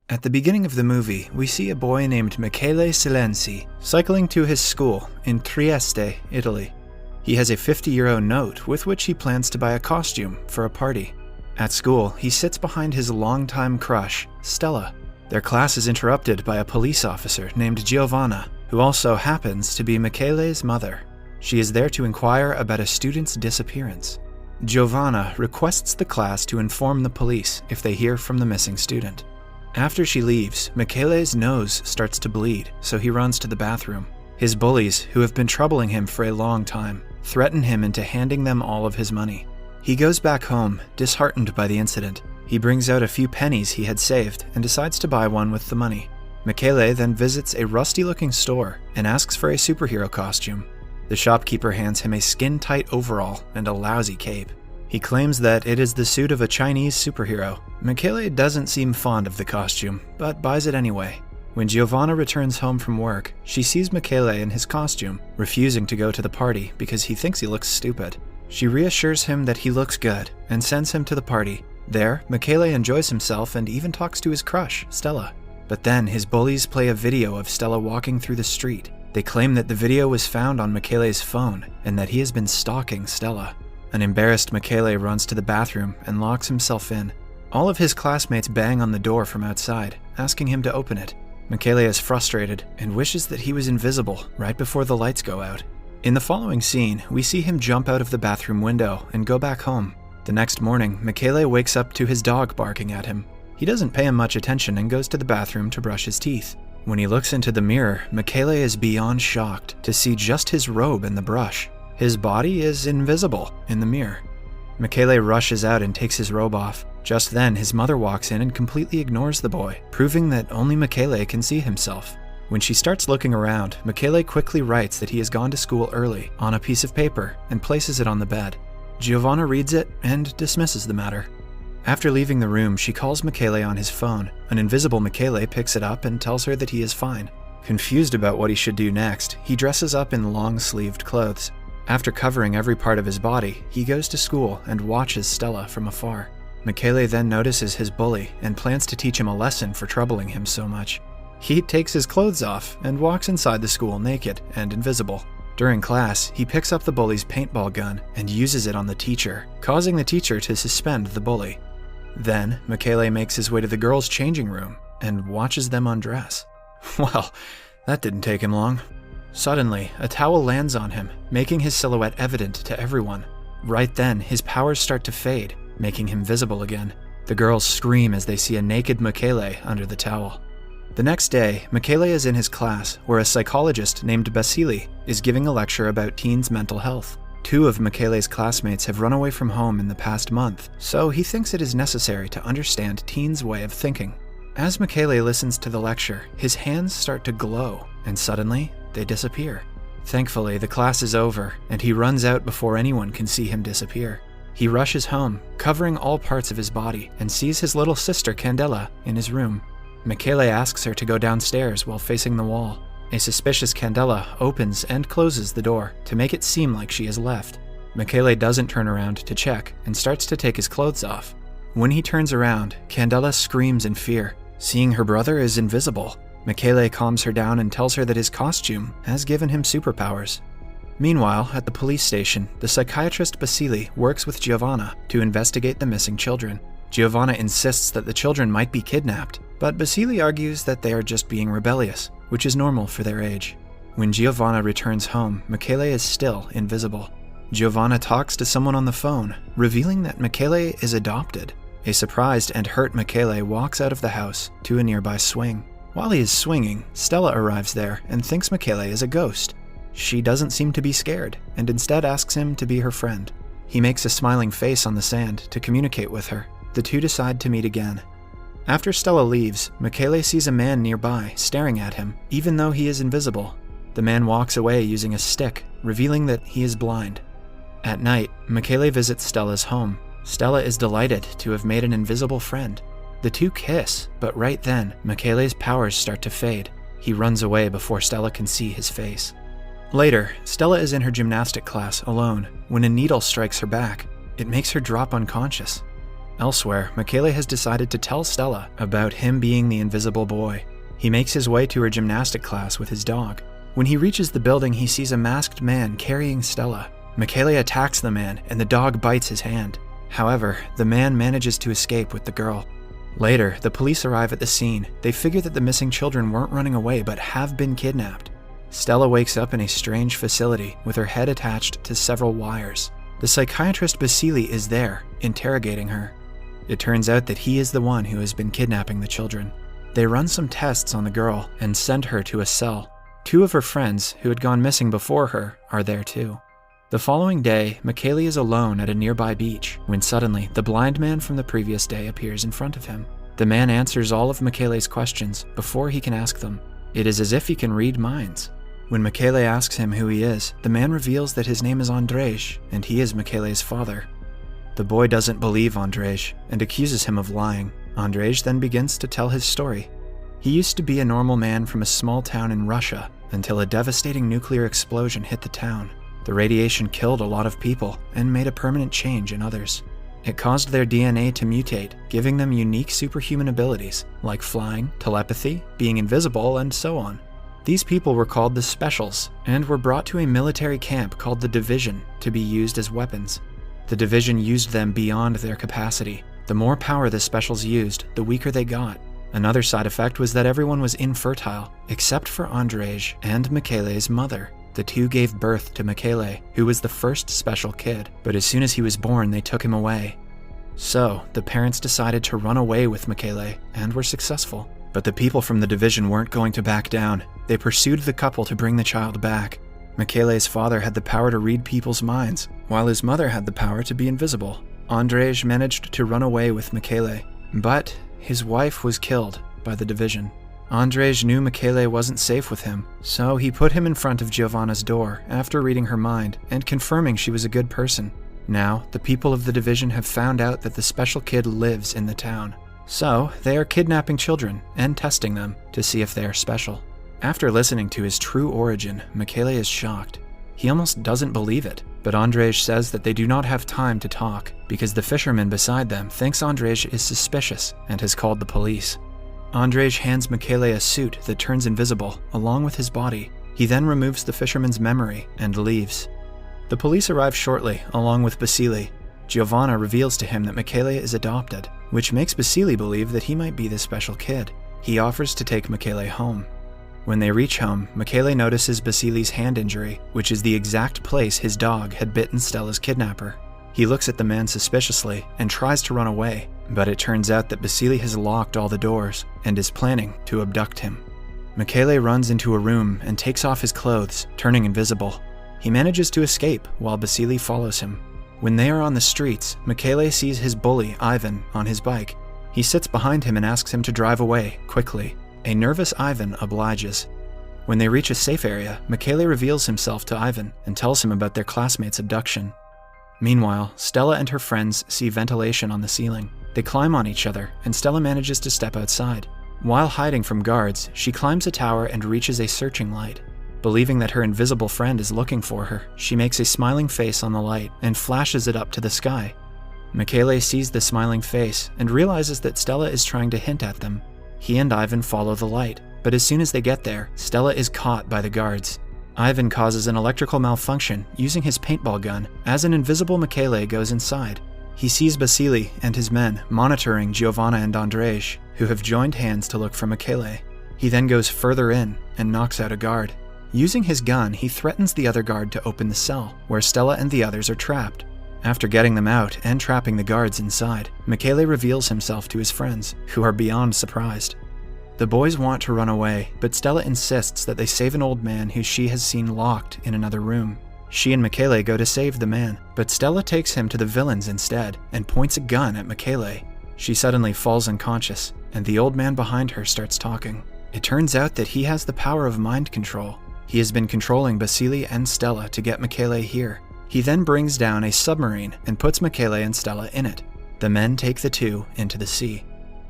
At the beginning of the movie, we see a boy named Michele Silenzi cycling to his school in Trieste, Italy. He has a €50 note with which he plans to buy a costume for a party. At school, he sits behind his longtime crush, Stella. Their class is interrupted by a police officer named Giovanna, who also happens to be Michele's mother. She is there to inquire about a student's disappearance. Giovanna requests the class to inform the police if they hear from the missing student. After she leaves, Michele's nose starts to bleed, so he runs to the bathroom. His bullies, who have been troubling him for a long time, threaten him into handing them all of his money. He goes back home, disheartened by the incident. He brings out a few pennies he had saved and decides to buy one with the money. Michele then visits a rusty-looking store and asks for a superhero costume. The shopkeeper hands him a skin-tight overall and a lousy cape. He claims that it is the suit of a Chinese superhero. Michele doesn't seem fond of the costume, but buys it anyway. When Giovanna returns home from work, she sees Michele in his costume, refusing to go to the party because he thinks he looks stupid. She reassures him that he looks good and sends him to the party. There, Michele enjoys himself and even talks to his crush, Stella. But then his bullies play a video of Stella walking through the street. They claim that the video was found on Michele's phone and that he has been stalking Stella. An embarrassed Michele runs to the bathroom and locks himself in. All of his classmates bang on the door from outside, asking him to open it. Michele is frustrated and wishes that he was invisible right before the lights go out. In the following scene, we see him jump out of the bathroom window and go back home. The next morning, Michele wakes up to his dog barking at him. He doesn't pay him much attention and goes to the bathroom to brush his teeth. When he looks into the mirror, Michele is beyond shocked to see just his robe and the brush. His body is invisible in the mirror. Michele rushes out and takes his robe off. Just then, his mother walks in and completely ignores the boy, proving that only Michele can see himself. When she starts looking around, Michele quickly writes that he has gone to school early on a piece of paper and places it on the bed. Giovanna reads it and dismisses the matter. After leaving the room, she calls Michele on his phone. An invisible Michele picks it up and tells her that he is fine. Confused about what he should do next, he dresses up in long-sleeved clothes. After covering every part of his body, he goes to school and watches Stella from afar. Michele then notices his bully and plans to teach him a lesson for troubling him so much. He takes his clothes off and walks inside the school naked and invisible. During class, he picks up the bully's paintball gun and uses it on the teacher, causing the teacher to suspend the bully. Then, Michele makes his way to the girls' changing room and watches them undress. Well, that didn't take him long. Suddenly, a towel lands on him, making his silhouette evident to everyone. Right then, his powers start to fade, making him visible again. The girls scream as they see a naked Michele under the towel. The next day, Michele is in his class, where a psychologist named Basili is giving a lecture about teens' mental health. 2 of Michele's classmates have run away from home in the past month, so he thinks it is necessary to understand teens' way of thinking. As Michele listens to the lecture, his hands start to glow, and suddenly, they disappear. Thankfully, the class is over, and he runs out before anyone can see him disappear. He rushes home, covering all parts of his body, and sees his little sister Candela in his room. Michele asks her to go downstairs while facing the wall. A suspicious Candela opens and closes the door to make it seem like she has left. Michele doesn't turn around to check and starts to take his clothes off. When he turns around, Candela screams in fear. Seeing her brother is invisible, Michele calms her down and tells her that his costume has given him superpowers. Meanwhile, at the police station, the psychiatrist Basili works with Giovanna to investigate the missing children. Giovanna insists that the children might be kidnapped, but Basili argues that they are just being rebellious, which is normal for their age. When Giovanna returns home, Michele is still invisible. Giovanna talks to someone on the phone, revealing that Michele is adopted. A surprised and hurt Michele walks out of the house to a nearby swing. While he is swinging, Stella arrives there and thinks Michele is a ghost. She doesn't seem to be scared, and instead asks him to be her friend. He makes a smiling face on the sand to communicate with her. The two decide to meet again. After Stella leaves, Michele sees a man nearby staring at him, even though he is invisible. The man walks away using a stick, revealing that he is blind. At night, Michele visits Stella's home. Stella is delighted to have made an invisible friend. The two kiss, but right then, Michele's powers start to fade. He runs away before Stella can see his face. Later, Stella is in her gymnastic class alone when a needle strikes her back. It makes her drop unconscious. Elsewhere, Michele has decided to tell Stella about him being the invisible boy. He makes his way to her gymnastic class with his dog. When he reaches the building, he sees a masked man carrying Stella. Michele attacks the man, and the dog bites his hand. However, the man manages to escape with the girl. Later, the police arrive at the scene. They figure that the missing children weren't running away but have been kidnapped. Stella wakes up in a strange facility with her head attached to several wires. The psychiatrist Basili is there, interrogating her. It turns out that he is the one who has been kidnapping the children. They run some tests on the girl and send her to a cell. 2 of her friends, who had gone missing before her, are there too. The following day, Michele is alone at a nearby beach when suddenly the blind man from the previous day appears in front of him. The man answers all of Michele's questions before he can ask them. It is as if he can read minds. When Michele asks him who he is, the man reveals that his name is Andrzej and he is Michele's father. The boy doesn't believe Andrzej and accuses him of lying. Andrzej then begins to tell his story. He used to be a normal man from a small town in Russia until a devastating nuclear explosion hit the town. The radiation killed a lot of people and made a permanent change in others. It caused their DNA to mutate, giving them unique superhuman abilities like flying, telepathy, being invisible, and so on. These people were called the Specials and were brought to a military camp called the Division to be used as weapons. The Division used them beyond their capacity. The more power the Specials used, the weaker they got. Another side effect was that everyone was infertile, except for Andrzej and Michele's mother. The 2 gave birth to Michele, who was the first special kid, but as soon as he was born, they took him away. So, the parents decided to run away with Michele, and were successful. But the people from the Division weren't going to back down. They pursued the couple to bring the child back. Michele's father had the power to read people's minds, while his mother had the power to be invisible. Andrzej managed to run away with Michele, but his wife was killed by the Division. Andrzej knew Michele wasn't safe with him, so he put him in front of Giovanna's door after reading her mind and confirming she was a good person. Now, the people of the Division have found out that the special kid lives in the town. So, they are kidnapping children and testing them to see if they are special. After listening to his true origin, Michele is shocked. He almost doesn't believe it, but Andrzej says that they do not have time to talk because the fisherman beside them thinks Andrzej is suspicious and has called the police. Andrzej hands Michele a suit that turns invisible, along with his body. He then removes the fisherman's memory and leaves. The police arrive shortly, along with Basili. Giovanna reveals to him that Michele is adopted, which makes Basili believe that he might be the special kid. He offers to take Michele home. When they reach home, Michele notices Basili's hand injury, which is the exact place his dog had bitten Stella's kidnapper. He looks at the man suspiciously and tries to run away, but it turns out that Basili has locked all the doors and is planning to abduct him. Michele runs into a room and takes off his clothes, turning invisible. He manages to escape while Basili follows him. When they are on the streets, Michele sees his bully, Ivan, on his bike. He sits behind him and asks him to drive away, quickly. A nervous Ivan obliges. When they reach a safe area, Michele reveals himself to Ivan and tells him about their classmate's abduction. Meanwhile, Stella and her friends see ventilation on the ceiling. They climb on each other, and Stella manages to step outside. While hiding from guards, she climbs a tower and reaches a searching light. Believing that her invisible friend is looking for her, she makes a smiling face on the light and flashes it up to the sky. Michele sees the smiling face and realizes that Stella is trying to hint at them. He and Ivan follow the light, but as soon as they get there, Stella is caught by the guards. Ivan causes an electrical malfunction using his paintball gun as an invisible Michele goes inside. He sees Basili and his men monitoring Giovanna and Andrzej, who have joined hands to look for Michele. He then goes further in and knocks out a guard. Using his gun, he threatens the other guard to open the cell, where Stella and the others are trapped. After getting them out and trapping the guards inside, Michele reveals himself to his friends, who are beyond surprised. The boys want to run away, but Stella insists that they save an old man who she has seen locked in another room. She and Michele go to save the man, but Stella takes him to the villains instead and points a gun at Michele. She suddenly falls unconscious, and the old man behind her starts talking. It turns out that he has the power of mind control. He has been controlling Basili and Stella to get Michele here. He then brings down a submarine and puts Michele and Stella in it. The men take the 2 into the sea.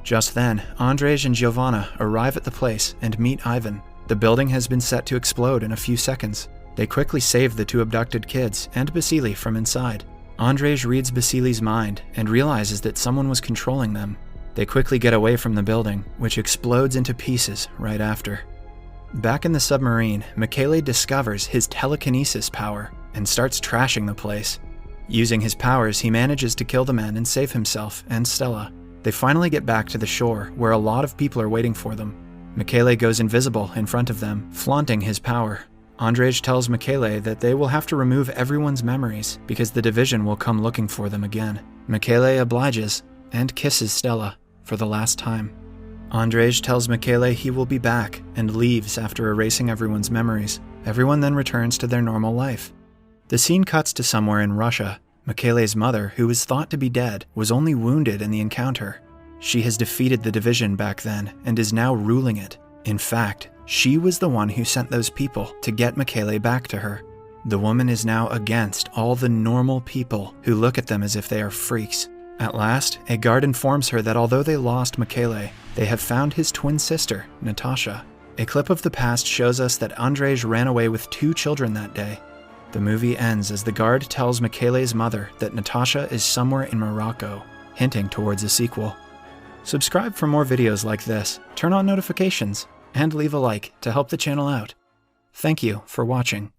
Just then, Andrzej and Giovanna arrive at the place and meet Ivan. The building has been set to explode in a few seconds. They quickly save the 2 abducted kids and Basili from inside. Andrzej reads Basili's mind and realizes that someone was controlling them. They quickly get away from the building, which explodes into pieces right after. Back in the submarine, Michele discovers his telekinesis power and starts trashing the place. Using his powers, he manages to kill the men and save himself and Stella. They finally get back to the shore, where a lot of people are waiting for them. Michele goes invisible in front of them, flaunting his power. Andrzej tells Michele that they will have to remove everyone's memories because the division will come looking for them again. Michele obliges and kisses Stella for the last time. Andrzej tells Michele he will be back and leaves after erasing everyone's memories. Everyone then returns to their normal life. The scene cuts to somewhere in Russia. Michele's mother, who was thought to be dead, was only wounded in the encounter. She has defeated the division back then and is now ruling it. In fact, she was the one who sent those people to get Michele back to her. The woman is now against all the normal people who look at them as if they are freaks. At last, a guard informs her that although they lost Michele, they have found his twin sister, Natasha. A clip of the past shows us that Andrzej ran away with 2 children that day. The movie ends as the guard tells Michele's mother that Natasha is somewhere in Morocco, hinting towards a sequel. Subscribe for more videos like this, turn on notifications, and leave a like to help the channel out. Thank you for watching.